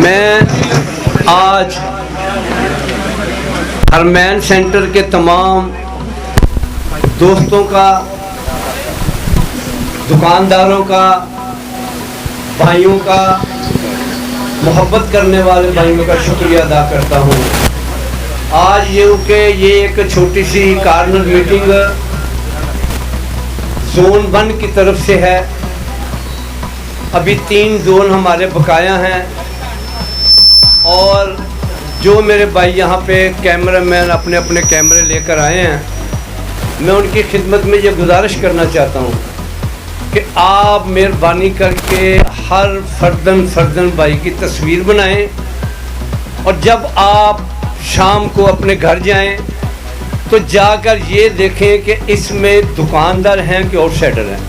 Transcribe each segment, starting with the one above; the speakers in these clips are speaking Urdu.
میں آج حرمین سینٹر کے تمام دوستوں کا، دکانداروں کا، بھائیوں کا، محبت کرنے والے بھائیوں کا شکریہ ادا کرتا ہوں۔ آج یہ ایک چھوٹی سی کارنر میٹنگ زون 1 کی طرف سے ہے۔ ابھی 3 زون ہمارے بقایا ہیں، اور جو میرے بھائی یہاں پہ کیمرہ مین اپنے اپنے کیمرے لے کر آئے ہیں، میں ان کی خدمت میں یہ گزارش کرنا چاہتا ہوں کہ آپ مہربانی کر کے ہر فردن بھائی کی تصویر بنائیں، اور جب آپ شام کو اپنے گھر جائیں تو جا کر یہ دیکھیں کہ اس میں دکاندار ہیں کہ آؤٹ سائڈر ہیں۔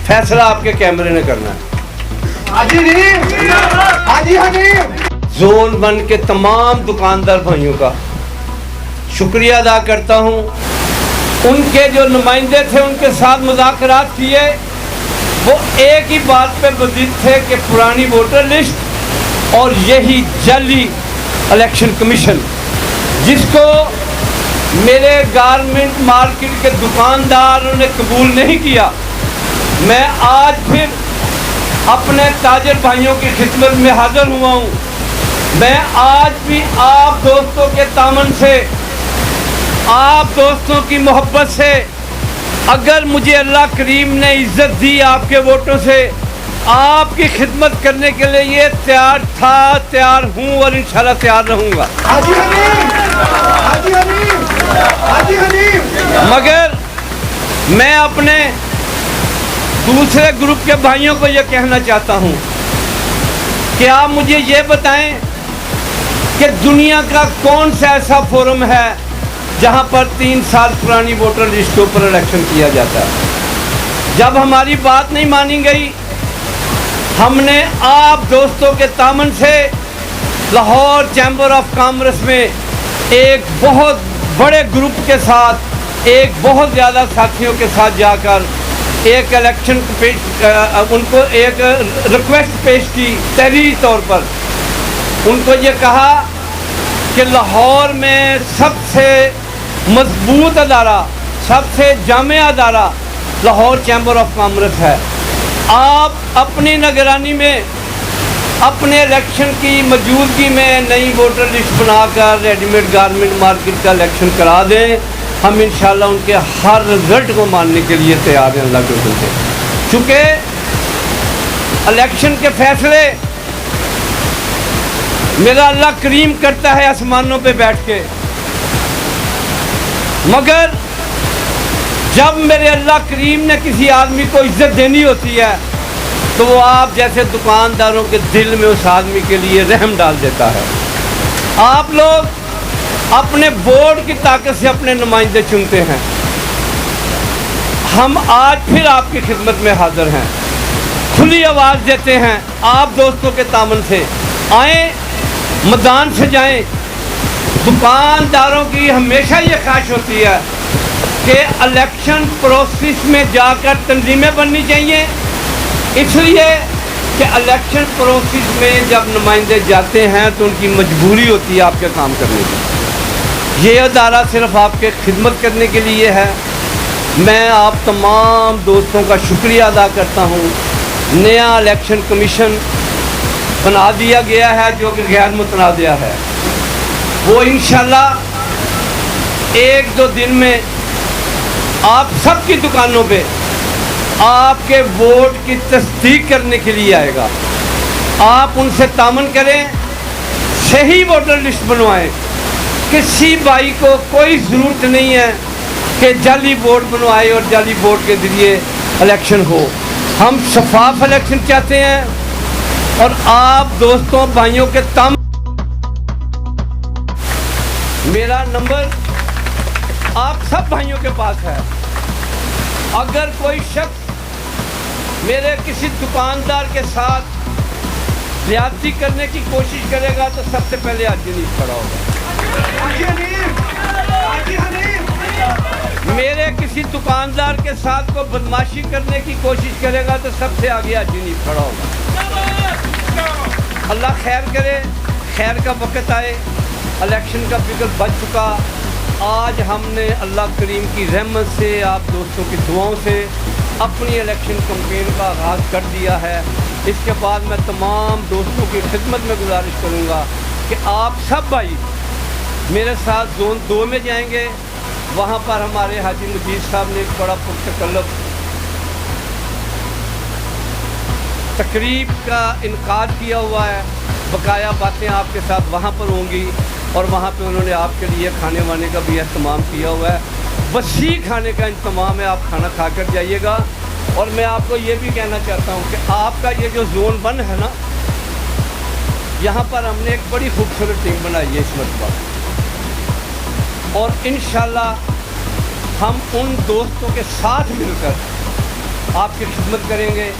فیصلہ آپ کے کیمرے نے کرنا ہے۔ زون 1 کے تمام دکاندار بھائیوں کا شکریہ ادا کرتا ہوں۔ ان کے جو نمائندے تھے، ان کے ساتھ مذاکرات کیے، وہ ایک ہی بات پہ مزید تھے کہ پرانی ووٹر لسٹ اور یہی جعلی الیکشن کمیشن، جس کو میرے گارمنٹ مارکیٹ کے دکانداروں نے قبول نہیں کیا، میں آج پھر اپنے تاجر بھائیوں کی خدمت میں حاضر ہوا ہوں۔ میں آج بھی آپ دوستوں کے تعاون سے، آپ دوستوں کی محبت سے، اگر مجھے اللہ کریم نے عزت دی آپ کے ووٹوں سے، آپ کی خدمت کرنے کے لیے یہ تیار تھا، تیار ہوں، اور انشاءاللہ تیار رہوں گا۔ مگر میں اپنے دوسرے گروپ کے بھائیوں کو یہ کہنا چاہتا ہوں کہ آپ مجھے یہ بتائیں کہ دنیا کا کون سا ایسا فورم ہے جہاں پر 3 سال پرانی ووٹر لسٹ کے اوپر الیکشن کیا جاتا ہے۔ جب ہماری بات نہیں مانی گئی، ہم نے آپ دوستوں کے تعاون سے لاہور چیمبر آف کامرس میں ایک بہت بڑے گروپ کے ساتھ، ایک بہت زیادہ ساتھیوں کے ساتھ جا کر ایک الیکشن ان کو ایک ریکویسٹ پیش کی تحریری طور پر۔ ان کو یہ کہا کہ لاہور میں سب سے مضبوط ادارہ، سب سے جامع ادارہ لاہور چیمبر آف کامرس ہے۔ آپ اپنی نگرانی میں، اپنے الیکشن کی موجودگی میں نئی ووٹر لسٹ بنا کر ریڈی میڈ گارمنٹ مارکیٹ کا الیکشن کرا دیں۔ ہم انشاءاللہ ان کے ہر رزلٹ کو ماننے کے لیے تیار ہیں اللہ کے حکم سے۔ چونکہ الیکشن کے فیصلے میرا اللہ کریم کرتا ہے آسمانوں پہ بیٹھ کے، مگر جب میرے اللہ کریم نے کسی آدمی کو عزت دینی ہوتی ہے تو وہ آپ جیسے دکانداروں کے دل میں اس آدمی کے لیے رحم ڈال دیتا ہے۔ آپ لوگ اپنے بورڈ کی طاقت سے اپنے نمائندے چنتے ہیں۔ ہم آج پھر آپ کی خدمت میں حاضر ہیں، کھلی آواز دیتے ہیں آپ دوستوں کے تعاون سے۔ آئیں، میدان سے جائیں۔ دکانداروں کی ہمیشہ یہ خواہش ہوتی ہے کہ الیکشن پروسیس میں جا کر تنظیمیں بننی چاہیے، اس لیے کہ الیکشن پروسیس میں جب نمائندے جاتے ہیں تو ان کی مجبوری ہوتی ہے آپ کے کام کرنے کی۔ یہ ادارہ صرف آپ کے خدمت کرنے کے لیے ہے۔ میں آپ تمام دوستوں کا شکریہ ادا کرتا ہوں۔ نیا الیکشن کمیشن بنا دیا گیا ہے جو کہ غیر متنازع ہے۔ وہ انشاءاللہ 1-2 دن میں آپ سب کی دکانوں پہ آپ کے ووٹ کی تصدیق کرنے کے لیے آئے گا۔ آپ ان سے تعاون کریں، صحیح ووٹر لسٹ بنوائیں۔ کسی بھائی کو کوئی ضرورت نہیں ہے کہ جعلی ووٹ بنوائے اور جعلی ووٹ کے ذریعے الیکشن ہو۔ ہم شفاف الیکشن چاہتے ہیں، اور آپ دوستوں بھائیوں کے تمام میرا نمبر آپ سب بھائیوں کے پاس ہے۔ اگر کوئی شخص میرے کسی دکاندار کے ساتھ زیادتی کرنے کی کوشش کرے گا تو سب سے پہلے حاجی حنیف کھڑا ہوگا۔ میرے کسی دکاندار کے ساتھ کو بدماشی کرنے کی کوشش کرے گا تو سب سے آگے حاجی حنیف کھڑا ہوگا۔ اللہ خیر کرے, خیر کا وقت آئے, الیکشن کا بگل بج چکا. آج ہم نے اللہ کریم کی رحمت سے, آپ دوستوں کی دعاؤں سے اپنی الیکشن کمپین کا آغاز کر دیا ہے. اس کے بعد میں تمام دوستوں کی خدمت میں گزارش کروں گا کہ آپ سب بھائی میرے ساتھ زون 2 میں جائیں گے. وہاں پر ہمارے حاجی مجید صاحب نے ایک بڑا پرتکلف تقریب کا انعقاد کیا ہوا ہے. بقایا باتیں آپ کے ساتھ وہاں پر ہوں گی, اور وہاں پہ انہوں نے آپ کے لیے کھانے وانے کا بھی اہتمام کیا ہوا ہے. وسیع کھانے کا انتظام ہے, آپ کھانا کھا کر جائیے گا. اور میں آپ کو یہ بھی کہنا چاہتا ہوں کہ آپ کا یہ جو زون 1 ہے نا, یہاں پر ہم نے ایک بڑی خوبصورت ٹیم بنائی ہے اس مرتبہ, اور انشاءاللہ ہم ان دوستوں کے ساتھ مل کر آپ کی خدمت کریں گے.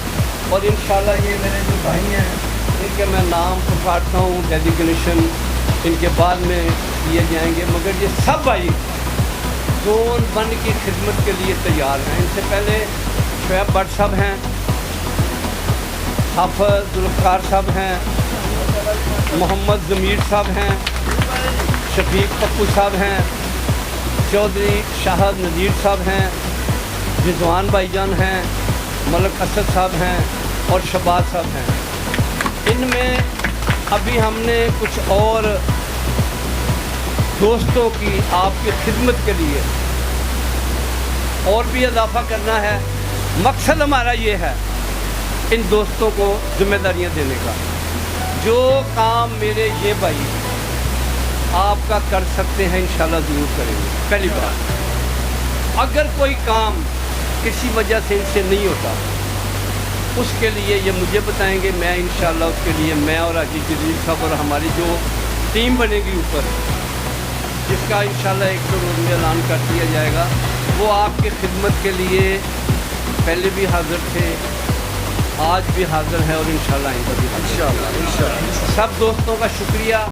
اور انشاءاللہ یہ میرے جو بھائی ہیں ان کے میں نام پکارتا ہوں, ڈیڈیکیشن ان کے بعد میں کیے جائیں گے, مگر یہ سب بھائی زون 1 کی خدمت کے لیے تیار ہیں. ان سے پہلے شعیب بٹ صاحب ہیں, حافظ ذوالفقار صاحب ہیں, محمد ضمیر صاحب ہیں, شفیق پپو صاحب ہیں, چودھری شاہد نذیر صاحب ہیں, رضوان بھائی جان ہیں, ملک اسد صاحب ہیں, اور شہباز صاحب ہیں. ان میں ابھی ہم نے کچھ اور دوستوں کی آپ کی خدمت کے لیے اور بھی اضافہ کرنا ہے. مقصد ہمارا یہ ہے ان دوستوں کو ذمہ داریاں دینے کا. جو کام میرے یہ بھائی آپ کا کر سکتے ہیں انشاءاللہ ضرور کریں گے. پہلی بات, اگر کوئی کام کسی وجہ سے ان سے نہیں ہوتا اس کے لیے یہ مجھے بتائیں گے, میں انشاءاللہ اس کے لیے میں اور حاجی جلیل صاحب اور ہماری جو ٹیم بنے گی اوپر, جس کا انشاءاللہ 1-2 روز میں اعلان کر دیا جائے گا, وہ آپ کی خدمت کے لیے پہلے بھی حاضر تھے, آج بھی حاضر ہیں, اور انشاءاللہ آئندہ بھی حاضر. سب دوستوں کا شکریہ.